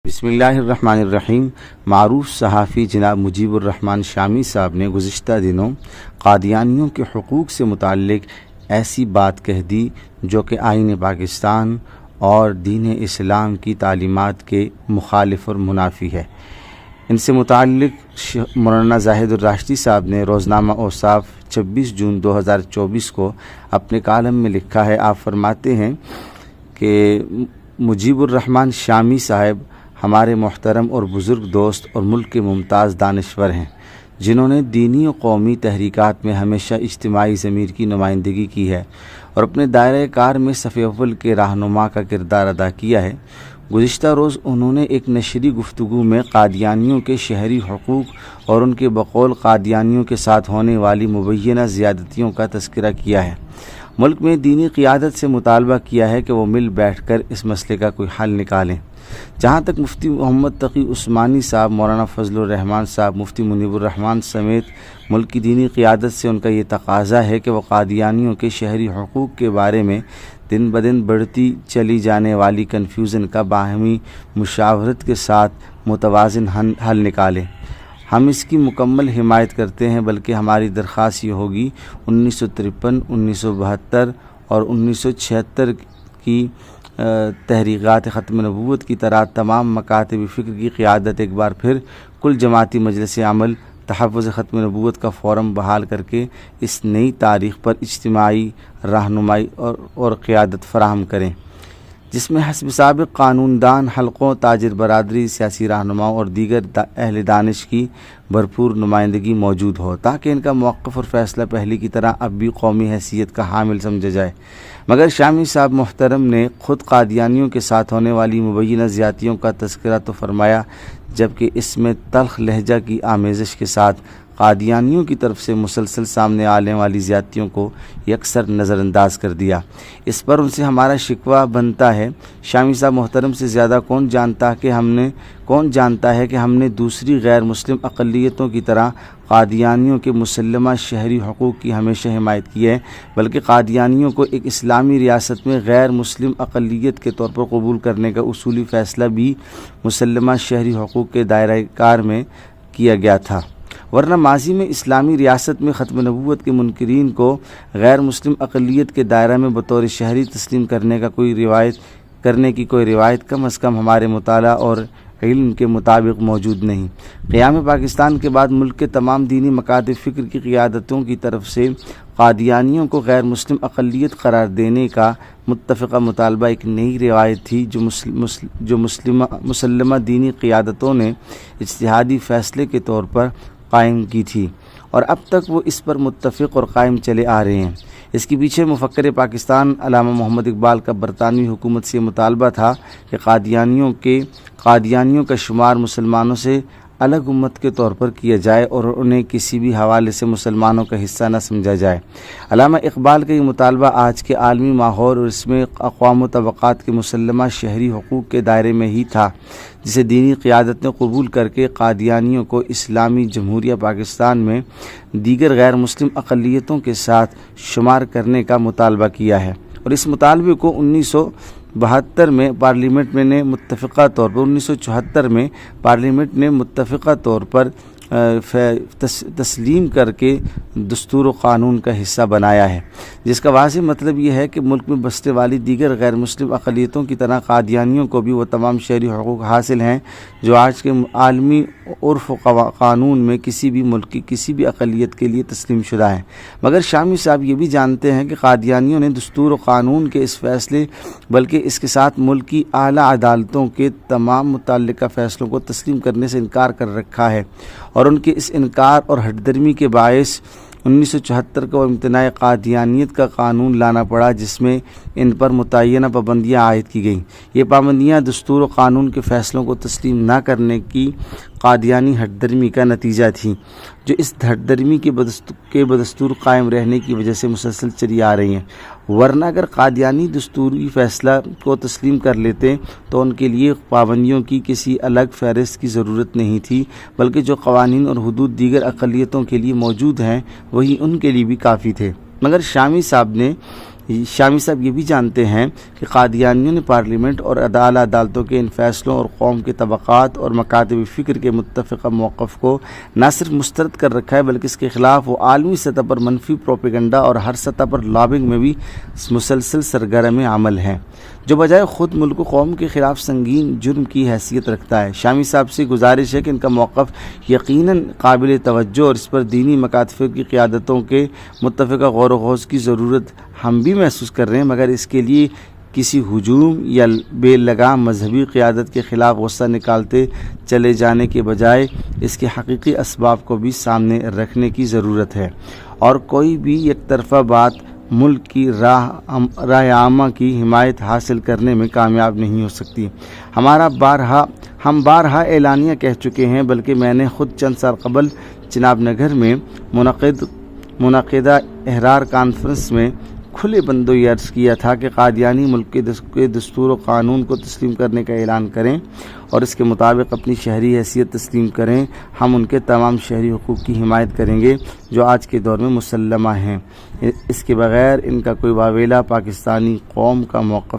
بسم اللہ الرحمن الرحیم۔ معروف صحافی جناب مجیب الرحمان شامی صاحب نے گزشتہ دنوں قادیانیوں کے حقوق سے متعلق ایسی بات کہہ دی جو کہ آئین پاکستان اور دین اسلام کی تعلیمات کے مخالف اور منافی ہے۔ ان سے متعلق مولانا زاہد الراشدی صاحب نے روزنامہ اوصاف 26 جون 2024 کو اپنے کالم میں لکھا ہے۔ آپ فرماتے ہیں کہ مجیب الرحمان شامی صاحب ہمارے محترم اور بزرگ دوست اور ملک کے ممتاز دانشور ہیں، جنہوں نے دینی و قومی تحریکات میں ہمیشہ اجتماعی ضمیر کی نمائندگی کی ہے اور اپنے دائرۂ کار میں صف اول کے رہنما کا کردار ادا کیا ہے۔ گزشتہ روز انہوں نے ایک نشری گفتگو میں قادیانیوں کے شہری حقوق اور ان کے بقول قادیانیوں کے ساتھ ہونے والی مبینہ زیادتیوں کا تذکرہ کیا ہے۔ ملک میں دینی قیادت سے مطالبہ کیا ہے کہ وہ مل بیٹھ کر اس مسئلے کا کوئی حل نکالیں۔ جہاں تک مفتی محمد تقی عثمانی صاحب، مولانا فضل الرحمان صاحب، مفتی منیب الرحمان سمیت ملک کی دینی قیادت سے ان کا یہ تقاضا ہے کہ وہ قادیانیوں کے شہری حقوق کے بارے میں دن بدن بڑھتی چلی جانے والی کنفیوژن کا باہمی مشاورت کے ساتھ متوازن حل نکالیں۔ ہم اس کی مکمل حمایت کرتے ہیں، بلکہ ہماری درخواست یہ ہوگی 1953، 1972 اور 1976 کی تحریکات ختم نبوت کی طرح تمام مکاتب فکر کی قیادت ایک بار پھر کل جماعتی مجلس عمل تحفظ ختم نبوت کا فورم بحال کر کے اس نئی تاریخ پر اجتماعی رہنمائی اور قیادت فراہم کریں، جس میں حسب سابق قانون دان حلقوں، تاجر برادری، سیاسی رہنماؤں اور دیگر اہل دانش کی بھرپور نمائندگی موجود ہو، تاکہ ان کا موقف اور فیصلہ پہلے کی طرح اب بھی قومی حیثیت کا حامل سمجھا جائے۔ مگر شامی صاحب محترم نے خود قادیانیوں کے ساتھ ہونے والی مبینہ زیادتیوں کا تذکرہ تو فرمایا، جبکہ اس میں تلخ لہجہ کی آمیزش کے ساتھ قادیانیوں کی طرف سے مسلسل سامنے آنے والی زیادتیوں کو یکسر نظر انداز کر دیا۔ اس پر ان سے ہمارا شکوہ بنتا ہے، شامی صاحب محترم سے زیادہ کون جانتا ہے کہ ہم نے دوسری غیر مسلم اقلیتوں کی طرح قادیانیوں کے مسلمہ شہری حقوق کی ہمیشہ حمایت کی ہے، بلکہ قادیانیوں کو ایک اسلامی ریاست میں غیر مسلم اقلیت کے طور پر قبول کرنے کا اصولی فیصلہ بھی مسلمہ شہری حقوق کے دائرۂ کار میں کیا گیا تھا، ورنہ ماضی میں اسلامی ریاست میں ختم نبوت کے منکرین کو غیر مسلم اقلیت کے دائرہ میں بطور شہری تسلیم کرنے کی کوئی روایت کم از کم ہمارے مطالعہ اور علم کے مطابق موجود نہیں۔ قیام پاکستان کے بعد ملک کے تمام دینی مکاتب فکر کی قیادتوں کی طرف سے قادیانیوں کو غیر مسلم اقلیت قرار دینے کا متفقہ مطالبہ ایک نئی روایت تھی جو مسلمہ دینی قیادتوں نے اجتہادی فیصلے کے طور پر قائم کی تھی، اور اب تک وہ اس پر متفق اور قائم چلے آ رہے ہیں۔ اس کے پیچھے مفکر پاکستان علامہ محمد اقبال کا برطانوی حکومت سے مطالبہ تھا کہ قادیانیوں کا شمار مسلمانوں سے الگ امت کے طور پر کیا جائے اور انہیں کسی بھی حوالے سے مسلمانوں کا حصہ نہ سمجھا جائے۔ علامہ اقبال کا یہ مطالبہ آج کے عالمی ماحول اور اس میں اقوام و طبقات کے مسلمہ شہری حقوق کے دائرے میں ہی تھا، جسے دینی قیادت نے قبول کر کے قادیانیوں کو اسلامی جمہوریہ پاکستان میں دیگر غیر مسلم اقلیتوں کے ساتھ شمار کرنے کا مطالبہ کیا ہے، اور اس مطالبے کو 1972 میں پارلیمنٹ نے متفقہ طور پر 1974 میں پارلیمنٹ نے متفقہ طور پر تسلیم کر کے دستور و قانون کا حصہ بنایا ہے، جس کا واضح مطلب یہ ہے کہ ملک میں بسنے والی دیگر غیر مسلم اقلیتوں کی طرح قادیانیوں کو بھی وہ تمام شہری حقوق حاصل ہیں جو آج کے عالمی عرف و قانون میں کسی بھی ملک کی کسی بھی اقلیت کے لیے تسلیم شدہ ہیں۔ مگر شامی صاحب یہ بھی جانتے ہیں کہ قادیانیوں نے دستور و قانون کے اس فیصلے بلکہ اس کے ساتھ ملک کی اعلیٰ عدالتوں کے تمام متعلقہ فیصلوں کو تسلیم کرنے سے انکار کر رکھا ہے، اور ان کے اس انکار اور ہٹ درمی کے باعث 1974 کو امتناع قادیانیت کا قانون لانا پڑا، جس میں ان پر متعینہ پابندیاں عائد کی گئیں۔ یہ پابندیاں دستور و قانون کے فیصلوں کو تسلیم نہ کرنے کی قادیانی ہٹ درمی کا نتیجہ تھیں، جو اس ہٹ درمی کے بدستور قائم رہنے کی وجہ سے مسلسل چلی آ رہی ہیں، ورنہ اگر قادیانی دستوری فیصلہ کو تسلیم کر لیتے تو ان کے لیے پابندیوں کی کسی الگ فہرست کی ضرورت نہیں تھی، بلکہ جو قوانین اور حدود دیگر اقلیتوں کے لیے موجود ہیں وہی ان کے لیے بھی کافی تھے۔ مگر شامی صاحب نے شامی صاحب یہ بھی جانتے ہیں کہ قادیانیوں نے پارلیمنٹ اور اعلیٰ عدالتوں کے ان فیصلوں اور قوم کے طبقات اور مکاتب فکر کے متفقہ موقف کو نہ صرف مسترد کر رکھا ہے بلکہ اس کے خلاف وہ عالمی سطح پر منفی پروپیگنڈا اور ہر سطح پر لابنگ میں بھی مسلسل سرگرم عمل ہیں، جو بجائے خود ملک و قوم کے خلاف سنگین جرم کی حیثیت رکھتا ہے۔ شامی صاحب سے گزارش ہے کہ ان کا موقف یقیناً قابل توجہ اور اس پر دینی مکاتب کی قیادتوں کے متفقہ غور و خوض کی ضرورت ہم بھی محسوس کر رہے ہیں، مگر اس کے لیے کسی ہجوم یا بے لگام مذہبی قیادت کے خلاف غصہ نکالتے چلے جانے کے بجائے اس کے حقیقی اسباب کو بھی سامنے رکھنے کی ضرورت ہے، اور کوئی بھی یک طرفہ بات ملک کی راہ عامہ کی حمایت حاصل کرنے میں کامیاب نہیں ہو سکتی۔ ہم بارہا اعلانیہ کہہ چکے ہیں، بلکہ میں نے خود چند سال قبل چناب نگر میں منعقدہ احرار کانفرنس میں کھلے بندوں یہ عرض کیا تھا کہ قادیانی ملک کے دستور و قانون کو تسلیم کرنے کا اعلان کریں اور اس کے مطابق اپنی شہری حیثیت تسلیم کریں، ہم ان کے تمام شہری حقوق کی حمایت کریں گے جو آج کے دور میں مسلمہ ہیں۔ اس کے بغیر ان کا کوئی واویلا پاکستانی قوم کا موقف